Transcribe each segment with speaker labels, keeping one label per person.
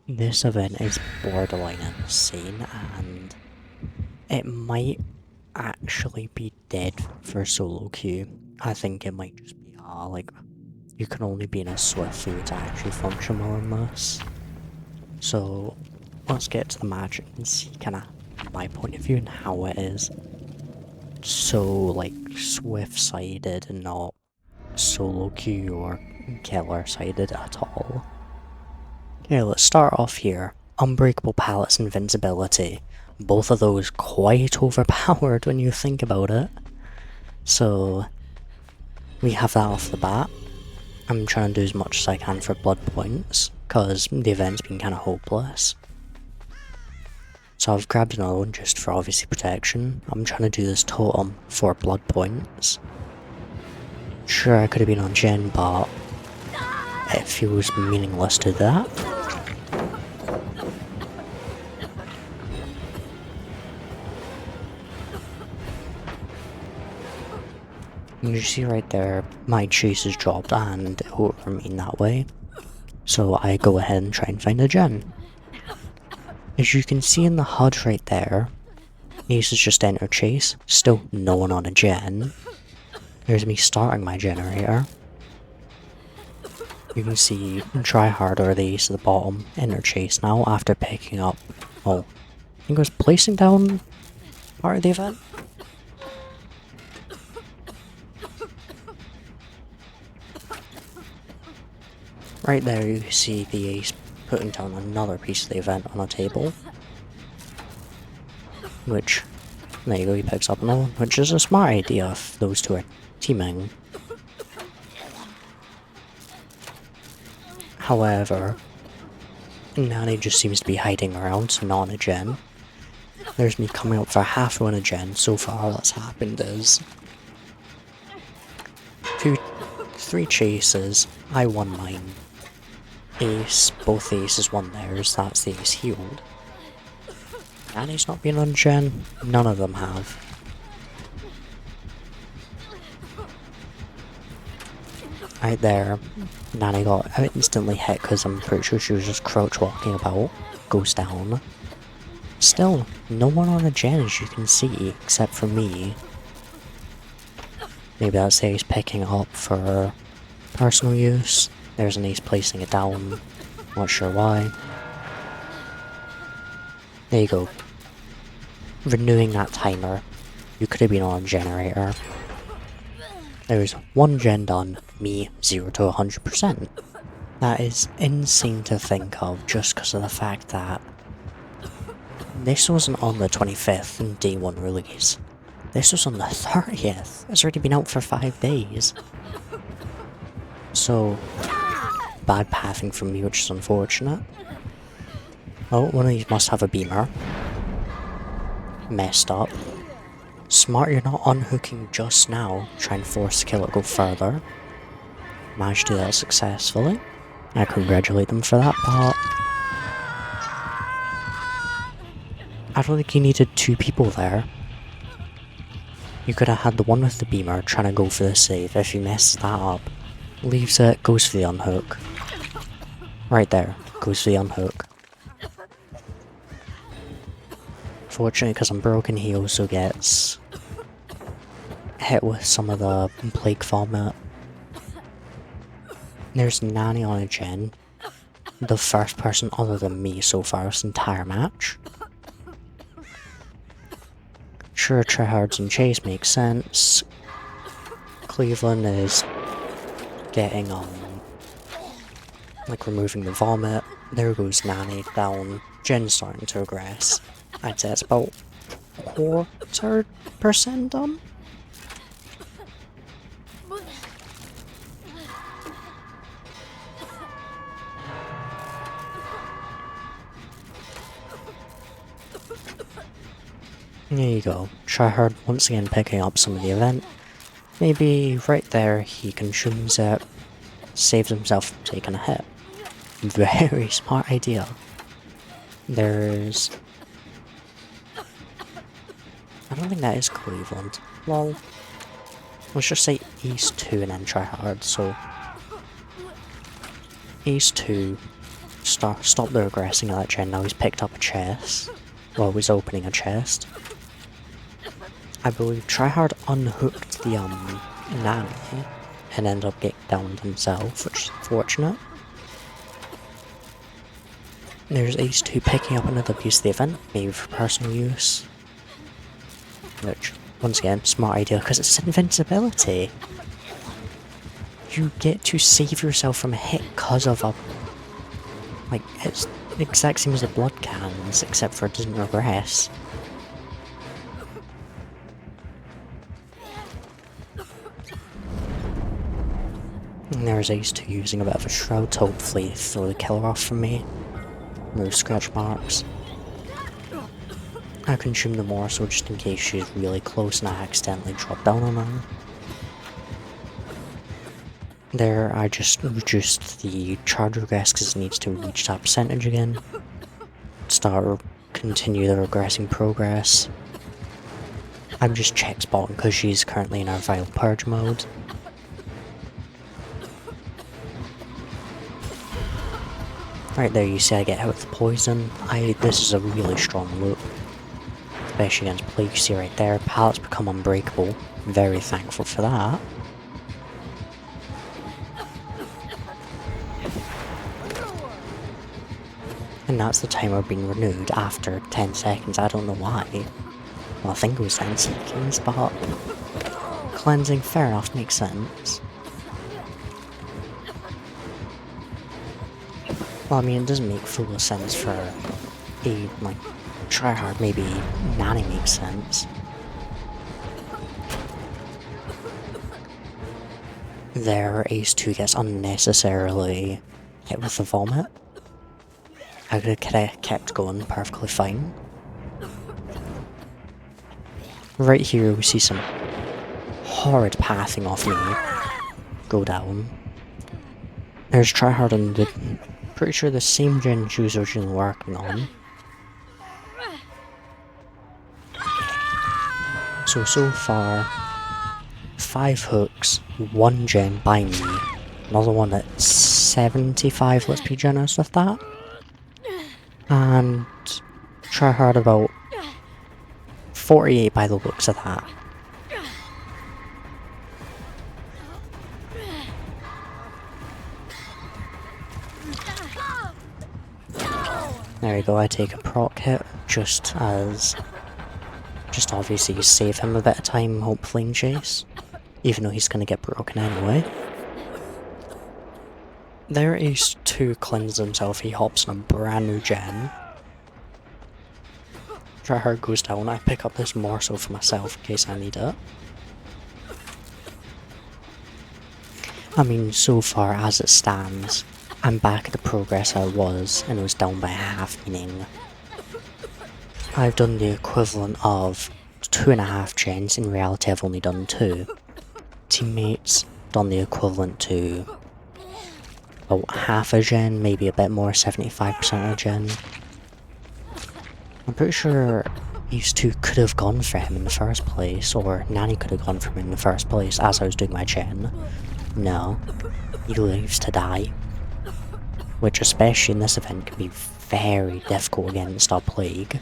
Speaker 1: This event is borderline insane, and it might actually be dead for solo queue. I think it might just be, like, you can only be in a Swift for you to actually function well in this. So, let's get to the match and see kind of my point of view and how it is so, like, Swift-sided and not solo queue or killer-sided at all. Okay, let's start off here. Unbreakable Pallets Invincibility. Both of those quite overpowered when you think about it. So, we have that off the bat. I'm trying to do as much as I can for blood points, because the event's been kind of hopeless. So I've grabbed another one just for obviously protection. I'm trying to do this totem for blood points. Sure, I could have been on Gen, but it feels meaningless to that. You see right there, my chase is dropped and it will remain that way. So I go ahead and try and find a gen. As you can see in the HUD right there, Ace has just entered chase, still no one on a gen. There's me starting my generator. You can see try harder the Ace at the bottom, enter chase now after picking up, I think it was placing down part of the event. Right there you see the Ace putting down another piece of the event on a table. Which, there you go, he picks up another one, which is a smart idea if those two are teaming. However, Nani just seems to be hiding around, so not on a gen. There's me coming up for half on a gen. So far that's happened is 3 chases, I won mine. Ace, both Aces won theirs, that's the Ace healed. Nani's not been on gen, none of them have. Right there, Nani got instantly hit because I'm pretty sure she was just crouch walking about, goes down. Still, no one on a gen as you can see, except for me. Maybe that's the Ace picking it up for personal use. There's an Ace placing it down, not sure why. There you go. Renewing that timer. You could have been on a generator. There's 1 gen done, me 0 to 100%. That is insane to think of just because of the fact that this wasn't on the 25th and day 1 release. This was on the 30th. It's already been out for 5 days. So, bad pathing from me, which is unfortunate. Oh, one of these must have a beamer. Messed up. Smart you're not unhooking just now. Try and force the kill it go further. Managed to do that successfully. I congratulate them for that, but I don't think you needed 2 people there. You could have had the one with the beamer trying to go for the save. If you mess that up, leaves it, goes for the unhook. Right there, goes for the unhook. Fortunately, because I'm broken, he also gets hit with some of the plague vomit. There's Nani on a gen. The first person other than me so far this entire match. Sure, tryhards and chase makes sense. Cleveland is getting like removing the vomit. There goes Nani down. Gen's starting to regress. I'd say it's about 1/4% done. There you go. Tryhard once again picking up some of the event. Maybe right there he consumes it, saves himself from taking a hit. Very smart idea. There's... I don't think that is Cleveland. Lol. Let's just say Ace 2 and then Tryhard, so... Ace 2 stopped the regressing of that gen. Now he's picked up a chest. Well, he's opening a chest. I believe Tryhard unhooked the nanny and ended up getting downed himself, which is unfortunate. There's Ace 2 picking up another piece of the event, maybe for personal use. Which, once again, smart idea because it's invincibility. You get to save yourself from a hit because of a... Like, it's the exact same as the blood cannons, except for it doesn't regress. And there's Ace 2 using a bit of a shroud to hopefully throw the killer off from me. Remove scratch marks. I consume the morsel just in case she's really close and I accidentally drop down on her. There, I just reduced the charge regress because it needs to reach that percentage again. Continue the regressing progress. I'm just check spotting because she's currently in our vital purge mode. Right there you see I get hit with the poison. This is a really strong loop. Especially against Plague. You see right there, pallets become unbreakable. Very thankful for that. And that's the timer being renewed after 10 seconds. I don't know why. Well, I think it was 10 seconds, but... Cleansing, fair enough, makes sense. Well, I mean, it doesn't make full sense for a, like, Tryhard. Maybe nanny makes sense. There, Ace 2 gets unnecessarily hit with the vomit. I could have kept going perfectly fine. Right here we see some horrid pathing off me. Go down. There's Tryhard and the... Pretty sure the same gen she was originally working on. So far, 5 hooks, 1 gen by me, another one at 75, let's be generous with that. And Tryhard about 48 by the looks of that. There you go, I take a proc hit, just obviously save him a bit of time, hopefully in chase. Even though he's gonna get broken anyway. There Ace 2 cleanses himself, he hops on a brand new gen. Tryhard goes down, I pick up this morsel for myself in case I need it. I mean, so far as it stands, I'm back at the progress I was, and it was down by half, meaning I've done the equivalent of 2.5 gens, in reality I've only done 2. Teammates done the equivalent to about half a gen, maybe a bit more, 75% of a gen. I'm pretty sure these 2 could have gone for him in the first place, or Nanny could have gone for him in the first place as I was doing my gen. No, he lives to die. Which, especially in this event, can be very difficult against our Plague.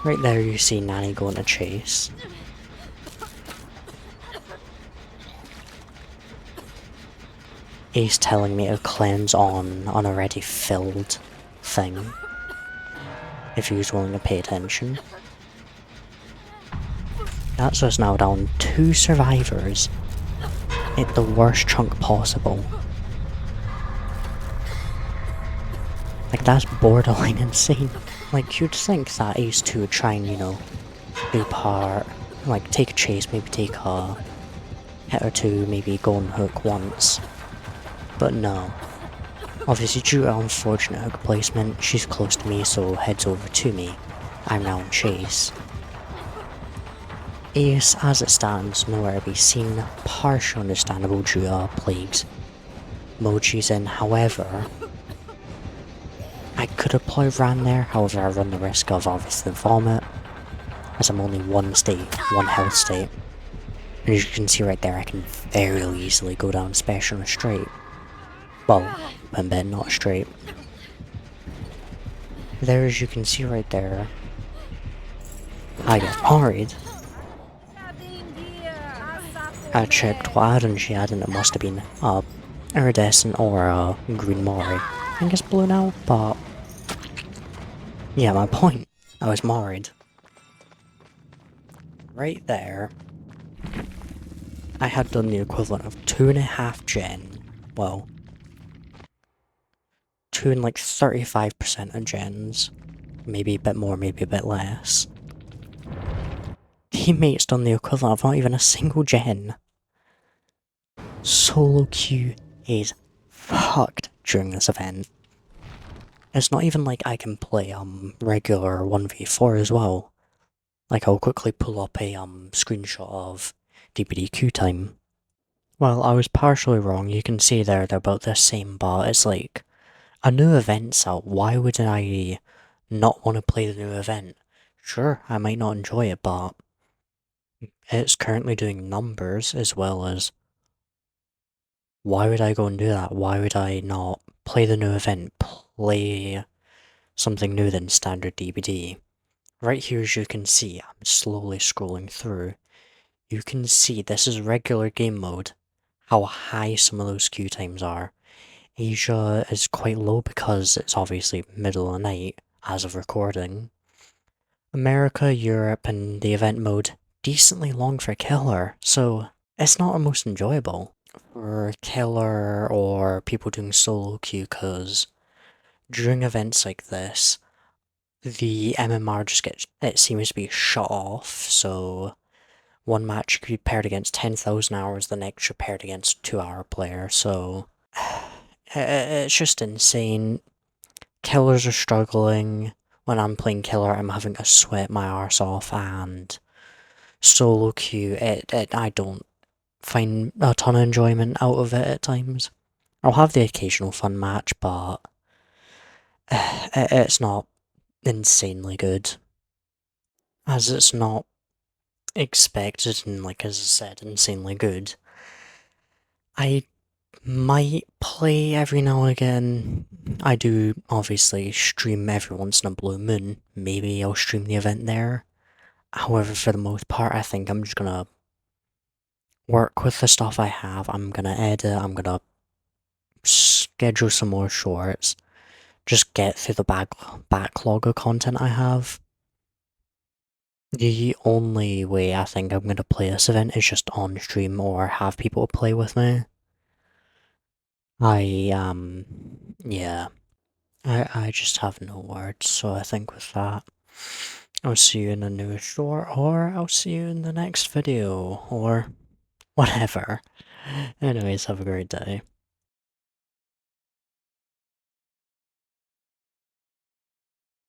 Speaker 1: Right there you see Nanny going to chase. Ace telling me to cleanse on an already filled thing. If he was willing to pay attention. That's us now down 2 survivors at the worst chunk possible. Like, that's borderline insane. Like, you'd think that Ace 2 would try and, you know, do part, like, take a chase, maybe take a hit or 2, maybe go and hook once. But no. Obviously, due to unfortunate hook placement, she's close to me, so heads over to me. I'm now in chase. Ace, as it stands, nowhere to be seen, partially understandable due to Plague's mode she's in. However, I could have probably ran there, however I run the risk of obviously the vomit, as I'm only 1 health state. And as you can see right there, I can very easily go down special and straight. Well, open bit, not straight. There, as you can see right there, I get married. I checked what add-on she had and it must have been a iridescent or a green Mori. I think it's blue now, but yeah, my point. I was married. Right there, I had done the equivalent of 2.5 gen. Well, 2 and like 35% of gens. Maybe a bit more, maybe a bit less. Teammates done the equivalent of not even a single gen. Solo queue is fucked during this event. It's not even like I can play regular 1v4 as well. Like I'll quickly pull up a screenshot of DPD queue time. Well, I was partially wrong. You can see there they're about the same, but it's like a new event's out. Why would I not want to play the new event? Sure, I might not enjoy it, but it's currently doing numbers as well as why would I go and do that? Why would I not play the new event, play something new than standard DBD? Right here, as you can see, I'm slowly scrolling through. You can see this is regular game mode, how high some of those queue times are. Asia is quite low because it's obviously middle of the night as of recording. America, Europe, and the event mode decently long for killer, so it's not the most enjoyable for killer or people doing solo queue because during events like this, the MMR just gets, it seems to be shut off, so one match could be paired against 10,000 hours, the next you're paired against a 2-hour player, so it's just insane. Killers are struggling. When I'm playing killer, I'm having to sweat my arse off, and solo queue, I don't find a ton of enjoyment out of it at times. I'll have the occasional fun match, but it's not insanely good. As it's not expected and, like as I said, insanely good. I might play every now and again. I do obviously stream every once in a blue moon. Maybe I'll stream the event there. However, for the most part, I think I'm just gonna work with the stuff I have. I'm gonna edit, I'm gonna schedule some more shorts, just get through the backlog of content I have. The only way I think I'm gonna play this event is just on stream or have people play with me. Yeah. I just have no words, so I think with that, I'll see you in the news short, or I'll see you in the next video, or whatever. Anyways, have a great day.